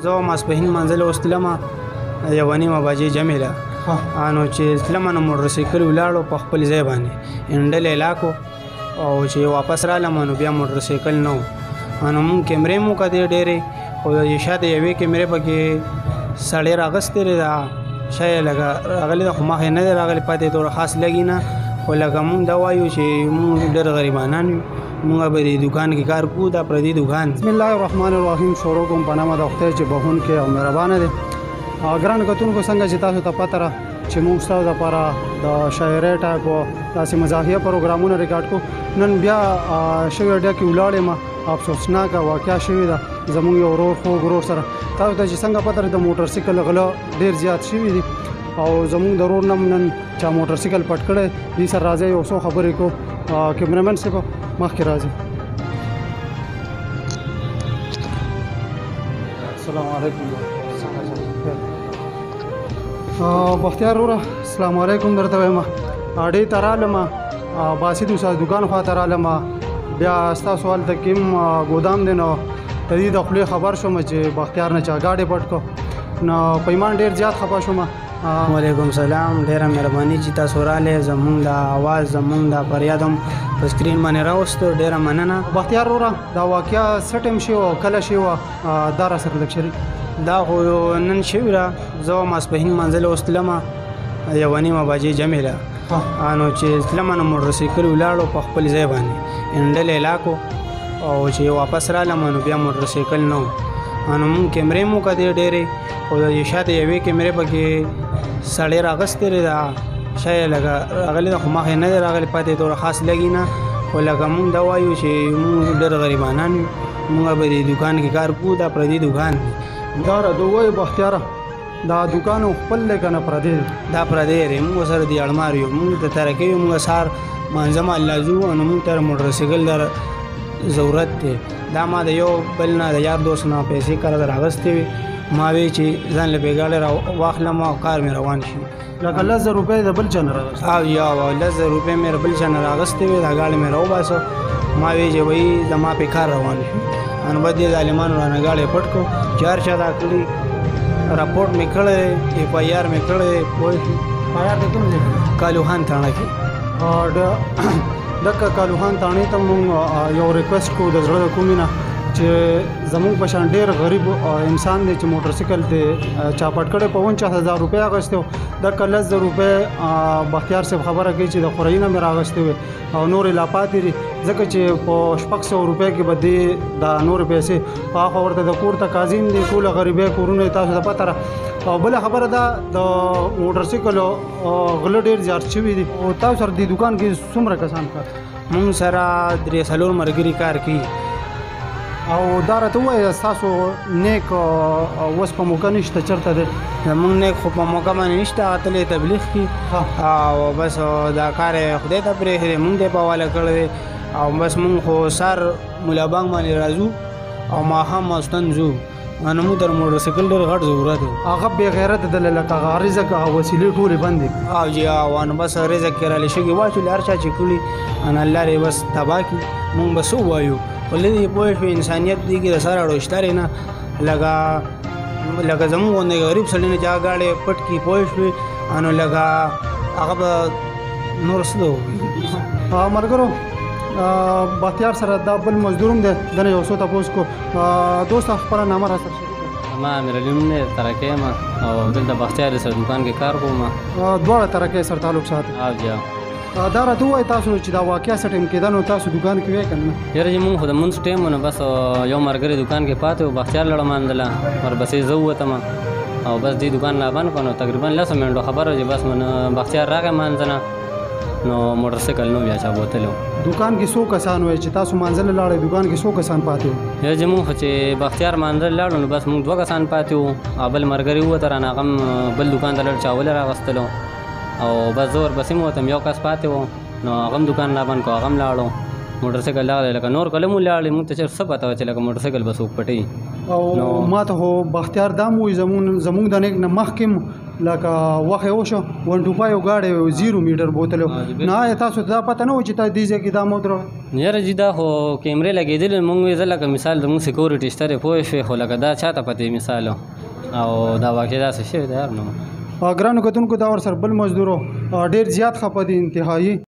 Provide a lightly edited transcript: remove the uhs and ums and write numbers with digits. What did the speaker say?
زه ماسپښین منزل وستلمه 1:30 بجې جمع ده نو چې تلمه نو موټرسایکل ولاړو په خپل ځای باندې انډل علاقو او چې واپس رالم نو بیا موټرسایکل نه و نو مونږ کیمرې مو کتې ډېرې خو شاته یوې کیمرې پکې سړی راغستې ده شاید لږه راغلی ده خو مخې نه دی راغلی پاتې توره خاص لګي نه خو لکه مونږ دا وایو چې مونږ ډېر غریبانان یو مونږ به دې دوکان کې کار کوو دا پردي دوکان بسم الله الرحمن الرحیم شروع کوم په نامه د خدای چې بخونکی او مهربانه دی ګرانو کتونکو څنګه چې تاسو ته پته ده چې موږ ستاسو دپاره د شاعرۍ ټایپ او داسې مزاحیه پروګرامونه ریکارډ کړو نن بیا شواډه کې ولاړ یم افسوسناکه واقعه شوې ده زموږ یو ورور خوږ ورور سره تاسو ته چې څنګه پته ده د موټرسایکل غله ډېر زیات شوي دي او زموږ د ورور نه نن چا موټرسایکل پټ کړی دې سره راځئ یو څو خبرې کوو کیمرامین صاحب مخکې راځي السلام علیکم بختیار وروره السلام علیکم درته وایم اډې ته رالم باسي دوسه دکان خواته رالم بیا ستاسو هلته کوم ګودام دی نو د دې د خولې خبر شوم چې بختیار نه چا ګاډي پټ کړو نو پیمان ډېر زیات خفه شوم وعلیکم سلام ډېره مهرباني چې تاسو راغلې زمونږ د اواز زمونږ د فریاد هم په سکرین باندې راوستو ډېره مننه بختیار وروره دا واقعه څه ټایم شوی او کله شوی دا راسره لږ شریک دا خو نن شوي ده زه ماسپښین منزل وستلمه 1:30 بجې جمع ده نو چې تلمه نو موټرسایکل ولاړو په خپل ځای باندې انډل علاقو او چې واپس رالم نو بیا موټرسایکل نه و نو مونږ کیمرې مو کتې ډېرې خو شاته یوې کیمرې پکې سړی راغستې ده شاید لږه راغلی ده خو مخې نه دی راغلی پاتې توره خاص لګي نه خو لکه مونږ دا وایو چې مونږ ډېر غریبانان یو مونږ به دې دوکان کې کار کوو دا پردي دوکان دی دا دوی بختیاره دا دوکان خپل دی که نه پردی دا پردی دی مونږ سره د اړمار یو مونږ د ترکئ یو مونږ سهار منځه الله ځو نو مونږ ته موټرسایکل در ضرورت دی دا ما د یو بل نه د یار دوست نه پیسې کله در اغستې وي ما وی چې ځان له بېګاړې واخلم او کار مې روان شي لکه 10,000 روپۍ د بل چا نه راغستې او یا 10,000 روپۍ مې بل چا نه راغستې وي دا ګاډي مې راوباسه ما وی چې وایي زما پې کار روان شي نو به دې ظالمانو رانه ګاډی پټ کړو چې هر چا دا کړي راپورټ مې کړی FIR مې کړی پوه شو FIR د کوم ځای کالوخان تاڼه کې دکه کالوخان تاڼې ته مونږ یو ریکویسټ کوو د زړه د کومې نه چې زموږ په شان ډېر غریب انسان دی چې موټرسایکل دی چا پټ کړی په 49,000 روپۍ اخیستی و دکه 10,000 روپۍ بختیار صاحب خبره کوي چې د خورۍ نه مې راغستې وې او نورې لا پاتې دي ځکه چې په 600 روپۍ کې به دې دا نورې پیسې هغه ورته د کور تقاضیم دي ټوله غریبۍ کورونه تاسو ته پته ده او بله خبره ده د موټرسایکل غله ډېر زیات شوي دي او تاسو سره دې دوکان کې څومره کسان کار مونږ سره 3-4 ملګري کار کوي او دا راته ووایه ستاسو نیک اوس په موقع نشته چېرته دی زمونږ نیک خو په موقع باندې نشته هغه تللی تبلیغ کې او بس دا کار یې خدای ته پرېښی دی مونږ ته یې په حواله کړی دی او بس مونږ خو سهار ملا بانګ باندې راځو او ماښام ماستن ځو نو مونږ ته د موټرسایکل ډېر غټ ضرورت دی هغه بې غیرته دی لکه هغه رزق هغه وسیلې ټولې بند دي او جی او نو بس رزق کې رالې شګې واچولې هر چا چې کړي نو الله یې بس تباه کړي مونږ به څه ووایو ولې پوه شو انسانیت دی کې د سره اړوشتارې نه لکه زموږ غوندې غریب سړي نه چې هغه ګاډی پټ کړي پوه شوې نو لکه هغه به نور څه ده ملګرو بختیار سره دا بل مزدور هم دی دنه یو څو تپوس کو دوست خپله نامه را سره ما امیرعلي نوم دی ترکئ یم او دلته بختیار سره دکان کې کار کوم دواړه ترکئ سره تعلق ساتي او جی دا راته ووایه تاسو چې دا واقعه څه ټایم کېده نو تاسو دکان کې وی که نه یاره چې مونږ خو د مونځ ټایم و نو بس یو ملګری دکان کې پاتې و بختیار لاړه مانځله ورپسې زه ووتم او بس دې دکان لا بند کړو نو تقریبا 10 منټو خبره چې بس بختیار راغی مانځه نه نو موټرسایکل نو بیا چا بوتلی و دکان کې څو کسان وی چې تاسو مانځله لاړئ دکان کې څو کسان پاتې وو یاره چې مونږ خو چې بختیار مانځله لاړو نو بس مونږ 2 کسان پاتې وو او بل ملګري ووته رانه هغه هم بل دکان ته لاړ چاوله راغستلو او بس زه ورپسې مو وتم یو کس پاتې و نو هغه هم دکان را بند کړو هغه هم لاړو موټرسایکل دغه دی لکه نور کله مو لاړې موږ ته چېرته څه پته وه چې لکه موټرسایکل به څوک پټوي او ما ته خو بختیار دا هم وایي زمونږ د نیک نه مخکې لکه وخت یې وشو 125 یو ګاډی 0 میټر بوتلی نو آیا تاسو ته دا پته نه و چې تاسو دې ځای کې دا مو درو یاره جي دا خو کیمرې لګېدلې موږ وې زه لکه مثال زموږ سیکورټي شته دی پوه شوې خو لکه دا چاته پته مثال او دا واقع داسې شوی دی یار نو ګرانو کتونکو دا ورسره بل مزدورو ډېر زیات خفه دي انتهایي